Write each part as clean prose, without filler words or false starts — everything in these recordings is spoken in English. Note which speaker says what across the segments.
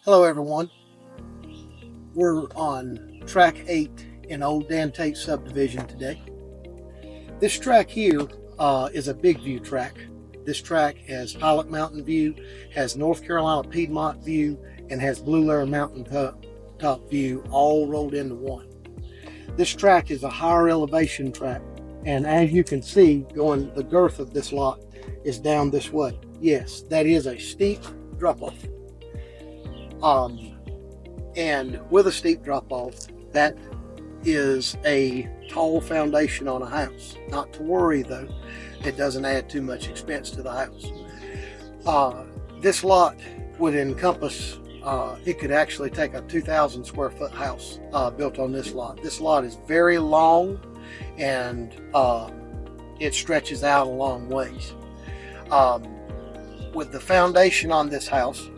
Speaker 1: Hello everyone, we're on track 8 in Old Dan Tate subdivision today. This track here is a big view track. This track has Pilot Mountain view, has North Carolina Piedmont view, and has Blue Lair Mountain top view all rolled into one. This track is a higher elevation track, and as you can see, the girth of this lot is down this way. Yes, that is a steep drop-off. And with a steep drop-off, that is a tall foundation on a house. Not to worry though, it doesn't add too much expense to the house. This lot would encompass, it could actually take a 2,000 square foot house built on this lot. This lot is very long and it stretches out a long ways. With the foundation on this house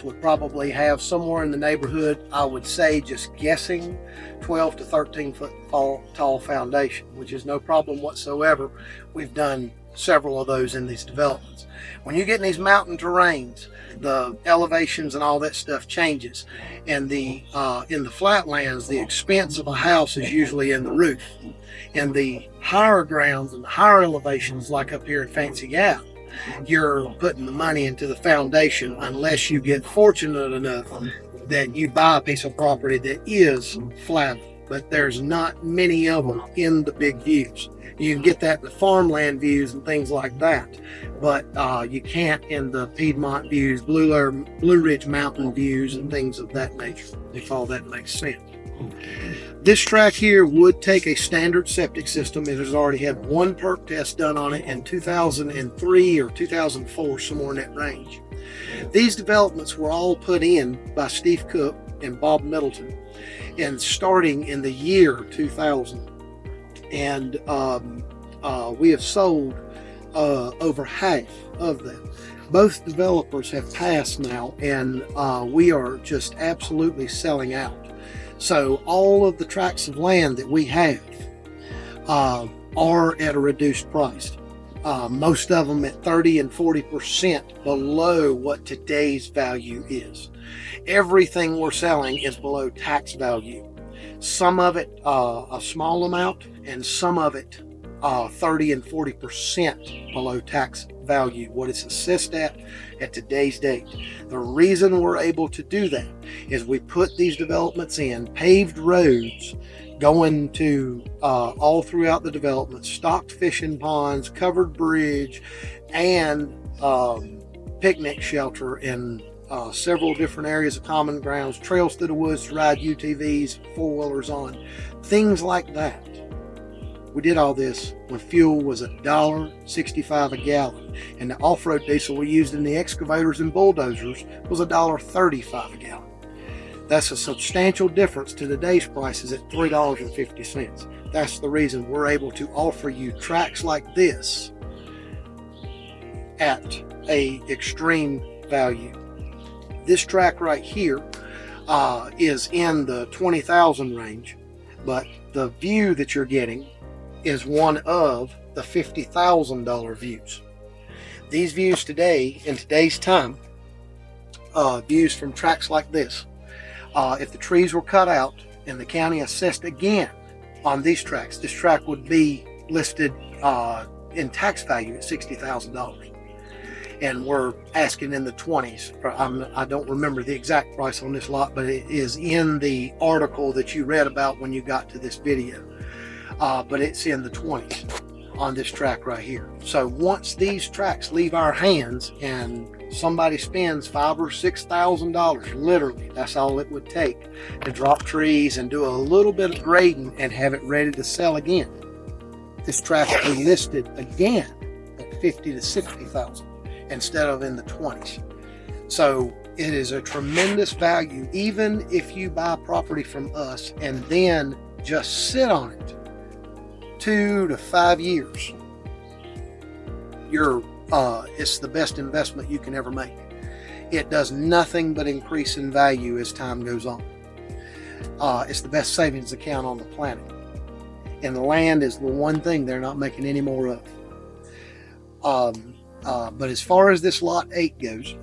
Speaker 1: would probably have somewhere in the neighborhood, I would say, just guessing, 12 to 13 foot tall foundation, which is no problem whatsoever. We've done several of those in these developments. When you get in these mountain terrains, the elevations and all that stuff changes, and in the flatlands, the expense of a house is usually in the roof. In the higher grounds and the higher elevations, like up here in Fancy Gap, you're putting the money into the foundation unless you get fortunate enough that you buy a piece of property that is flat, but there's not many of them in the big views. You can get that in the farmland views and things like that, but you can't in the Piedmont views, Blue Ridge Mountain views, and things of that nature, if all that makes sense. This track here would take a standard septic system. It has already had one perk test done on it in 2003 or 2004, somewhere in that range. These developments were all put in by Steve Cook and Bob Middleton, and starting in the year 2000. And we have sold over half of them. Both developers have passed now, and we are just absolutely selling out. So all of the tracts of land that we have are at a reduced price. Most of them at 30 and 40% below what today's value is. Everything we're selling is below tax value. Some of it a small amount, and some of it 30 and 40% below tax value, what it's assessed at today's date. The reason we're able to do that is we put these developments in paved roads going to all throughout the development, stocked fishing ponds, covered bridge, and picnic shelter in several different areas of common grounds, trails through the woods to ride UTVs, four-wheelers on, things like that. We did all this when fuel was $1.65 a gallon, and the off-road diesel we used in the excavators and bulldozers was $1.35 a gallon. That's a substantial difference to today's prices at $3.50. That's the reason we're able to offer you tracks like this at an extreme value. This track right here is in the 20,000 range, but the view that you're getting is one of the $50,000 views. These views today, in today's time, views from tracks like this, if the trees were cut out and the county assessed again on these tracks, this track would be listed in tax value at $60,000. And we're asking in the 20s. I don't remember the exact price on this lot, but it is in the article that you read about when you got to this video. But it's in the 20s on this track right here. So once these tracks leave our hands and somebody spends $5,000 or $6,000, literally, that's all it would take to drop trees and do a little bit of grading and have it ready to sell again. This track will be listed again at $50,000 to $60,000 instead of in the 20s. So it is a tremendous value, even if you buy property from us and then just sit on it 2 to 5 years. It's the best investment you can ever make. It does nothing but increase in value as time goes on. It's the best savings account on the planet. And the land is the one thing they're not making any more of. But as far as this lot 8 goes,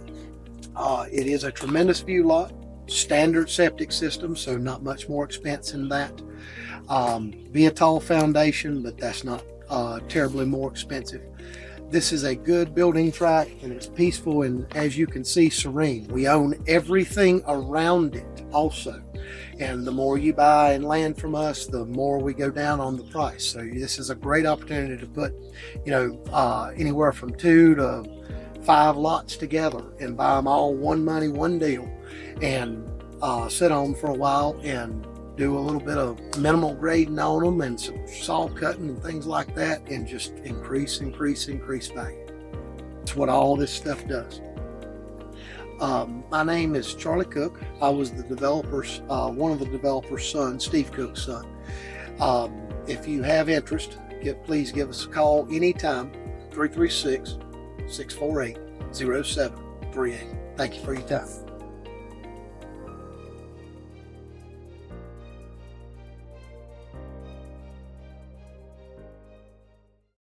Speaker 1: It is a tremendous view lot, standard septic system, so not much more expense than that. Be a tall foundation, but that's not terribly more expensive. This is a good building tract, and it's peaceful, and as you can see, serene. We own everything around it also, and the more you buy in land from us, the more we go down on the price. So this is a great opportunity to put, anywhere from 2 to 5 lots together and buy them all one money, one deal, and sit on them for a while and do a little bit of minimal grading on them and some saw cutting and things like that, and just increase value. That's what all this stuff does. My name is Charlie Cook. I was the developer's, one of the developer's sons, Steve Cook's son. If you have interest, please give us a call anytime, 336-648-0738. Thank you for your time.